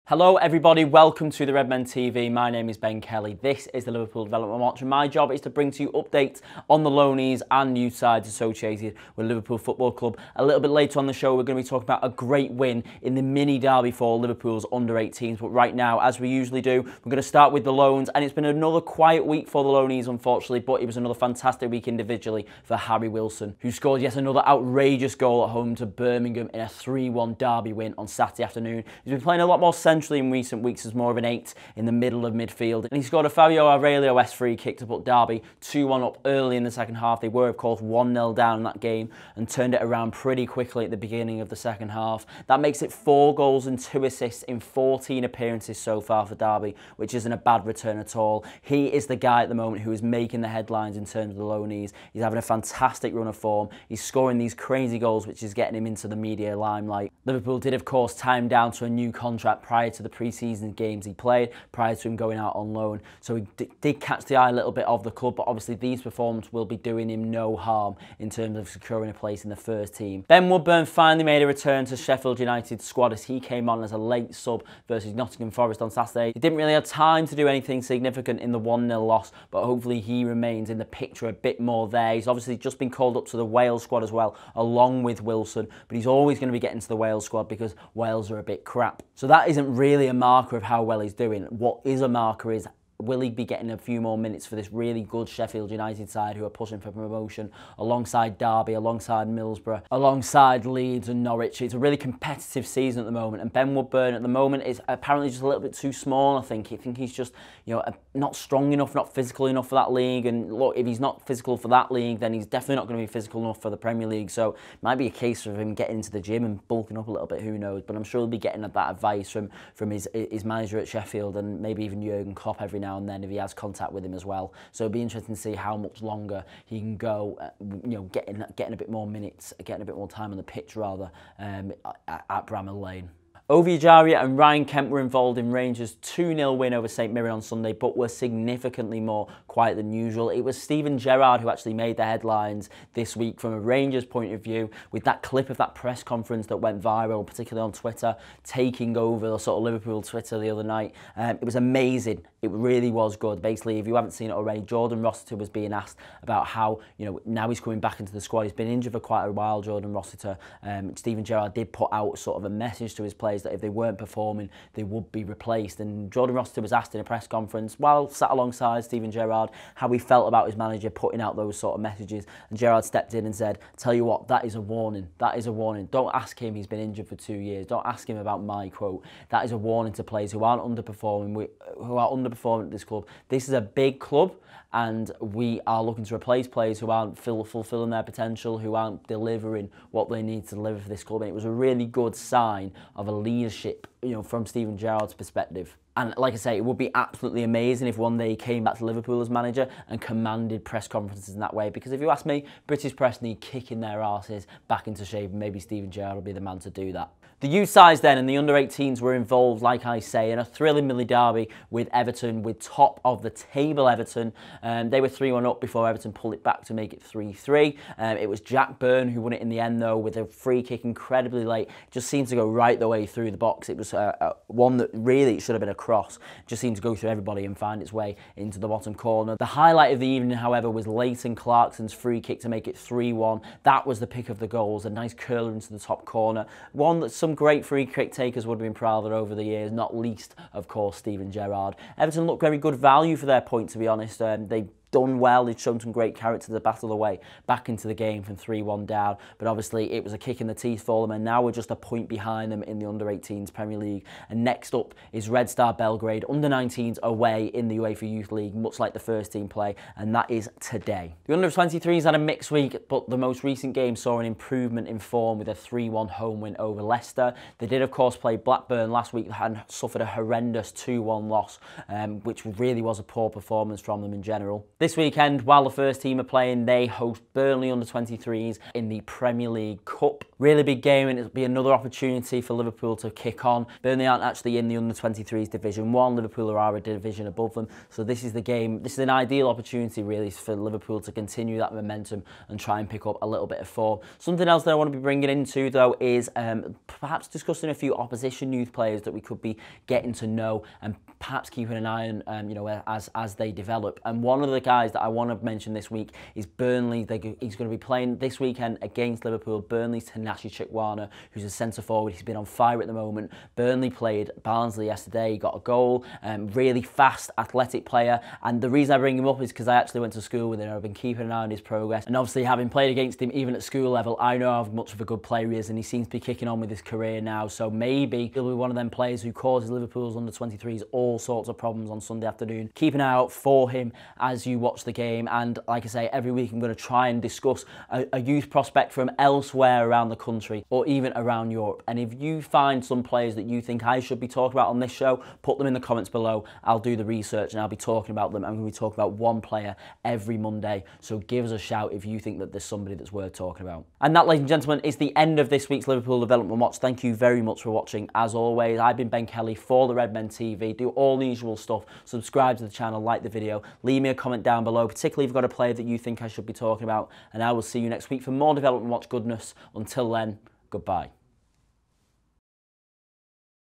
Hello everybody, welcome to the Redmen TV. My name is Ben Kelly. This is the Liverpool Development Watch and my job is to bring to you updates on the loanees and new sides associated with Liverpool Football Club. A little bit later on the show we're going to be talking about a great win in the mini derby for Liverpool's under-18s, but right now, as we usually do, we're going to start with the loans, and it's been another quiet week for the loanees unfortunately, but it was another fantastic week individually for Harry Wilson, who scored yet another outrageous goal at home to Birmingham in a 3-1 derby win on Saturday afternoon. He's been playing a lot more centrally in recent weeks as more of an 8 in the middle of midfield, and he scored a Fabio Aurelio-esque free kick to put Derby 2-1 up early in the second half. They were of course 1-0 down in that game and turned it around pretty quickly at the beginning of the second half. That makes it 4 goals and 2 assists in 14 appearances so far for Derby, which isn't a bad return at all. He is the guy at the moment who is making the headlines in terms of the loanees. He's having a fantastic run of form. He's scoring these crazy goals which is getting him into the media limelight. Liverpool did of course tie him down to a new contract prior to the pre-season games he played, prior to him going out on loan. So he did catch the eye a little bit of the club, but obviously these performances will be doing him no harm in terms of securing a place in the first team. Ben Woodburn finally made a return to Sheffield United's squad as he came on as a late sub versus Nottingham Forest on Saturday. He didn't really have time to do anything significant in the 1-0 loss, but hopefully he remains in the picture a bit more there. He's obviously just been called up to the Wales squad as well, along with Wilson, but he's always going to be getting to the Wales squad because Wales are a bit crap. So that isn't really a marker of how well he's doing. What is a marker is, will he be getting a few more minutes for this really good Sheffield United side who are pushing for promotion alongside Derby, alongside Middlesbrough, alongside Leeds and Norwich. It's a really competitive season at the moment, and Ben Woodburn at the moment is apparently just a little bit too small, I think. I think he's just, you know, not strong enough, not physical enough for that league, and look, if he's not physical for that league, then he's definitely not going to be physical enough for the Premier League, so it might be a case of him getting into the gym and bulking up a little bit, who knows, but I'm sure he'll be getting that advice from his manager at Sheffield and maybe even Jurgen Klopp every now and then if he has contact with him as well. So it'll be interesting to see how much longer he can go, you know, getting a bit more minutes, getting a bit more time on the pitch rather, at Bramall Lane. Ovie Ejaria and Ryan Kent were involved in Rangers' 2-0 win over St Mirren on Sunday, but were significantly more quiet than usual. It was Steven Gerrard who actually made the headlines this week from a Rangers point of view, with that clip of that press conference that went viral, particularly on Twitter, taking over the sort of Liverpool Twitter the other night. It was amazing. It really was good. Basically, if you haven't seen it already, Jordan Rossiter was being asked about how, you know, now he's coming back into the squad. He's been injured for quite a while, Jordan Rossiter. Steven Gerrard did put out sort of a message to his players that if they weren't performing, they would be replaced. And Jordan Rossiter was asked in a press conference, while sat alongside Steven Gerrard, how he felt about his manager putting out those sort of messages. And Gerrard stepped in and said, "Tell you what, that is a warning. That is a warning. Don't ask him, he's been injured for 2 years. Don't ask him about my quote. That is a warning to players who aren't underperforming, at this club. This is a big club, and we are looking to replace players who aren't fulfilling their potential, who aren't delivering what they need to deliver for this club." And it was a really good sign of a leadership, you know, from Steven Gerrard's perspective. And like I say, it would be absolutely amazing if one day he came back to Liverpool as manager and commanded press conferences in that way. Because if you ask me, British press need kicking their arses back into shape, and maybe Steven Gerrard will be the man to do that. The youth sides then and the under-18s were involved, like I say, in a thrilling mini derby with Everton, with top of the table Everton. They were 3-1 up before Everton pulled it back to make it 3-3. It was Jack Byrne who won it in the end though, with a free kick incredibly late. It just seemed to go right the way through the box. It was one that really should have been a cross. It just seemed to go through everybody and find its way into the bottom corner. The highlight of the evening, however, was Leighton Clarkson's free kick to make it 3-1. That was the pick of the goals, a nice curler into the top corner. One that some great free kick takers would have been proud of over the years, not least, of course, Steven Gerrard. Everton looked very good value for their point, to be honest. They done well, they'd shown some great character to battle their way back into the game from 3-1 down, but obviously it was a kick in the teeth for them, and now we're just a point behind them in the under-18s Premier League. And next up is Red Star Belgrade, under-19s away in the UEFA Youth League, much like the first team play, and that is today. The under-23s had a mixed week, but the most recent game saw an improvement in form with a 3-1 home win over Leicester. They did of course play Blackburn last week and suffered a horrendous 2-1 loss, which really was a poor performance from them in general. This weekend, while the first team are playing, they host Burnley under-23s in the Premier League Cup. Really big game, and it'll be another opportunity for Liverpool to kick on. Burnley aren't actually in the under-23s Division 1. Liverpool are a division above them. So this is the game. This is an ideal opportunity really for Liverpool to continue that momentum and try and pick up a little bit of form. Something else that I want to be bringing into though is perhaps discussing a few opposition youth players that we could be getting to know and perhaps keeping an eye on, you know, as they develop. And one of the guys that I want to mention this week is Burnley. He's going to be playing this weekend against Liverpool. Burnley's Tanashi Chikwana, who's a centre forward. He's been on fire at the moment. Burnley played Barnsley yesterday. He got a goal. Really fast, athletic player. And the reason I bring him up is because I actually went to school with him. I've been keeping an eye on his progress. And obviously, having played against him even at school level, I know how much of a good player he is, and he seems to be kicking on with his career now. So maybe he'll be one of them players who causes Liverpool's under-23s all sorts of problems on Sunday afternoon. Keep an eye out for him as you watch the game. And like I say, every week I'm going to try and discuss a youth prospect from elsewhere around the country or even around Europe. And if you find some players that you think I should be talking about on this show, put them in the comments below. I'll do the research and I'll be talking about them. I'm going to be talking about one player every Monday. So give us a shout if you think that there's somebody that's worth talking about. And that, ladies and gentlemen, is the end of this week's Liverpool Development Watch. Thank you very much for watching. As always, I've been Ben Kelly for the Redmen TV. Do all the usual stuff. Subscribe to the channel, like the video, leave me a comment down below, particularly if you've got a player that you think I should be talking about. And I will see you next week for more Development Watch goodness. Until then, goodbye.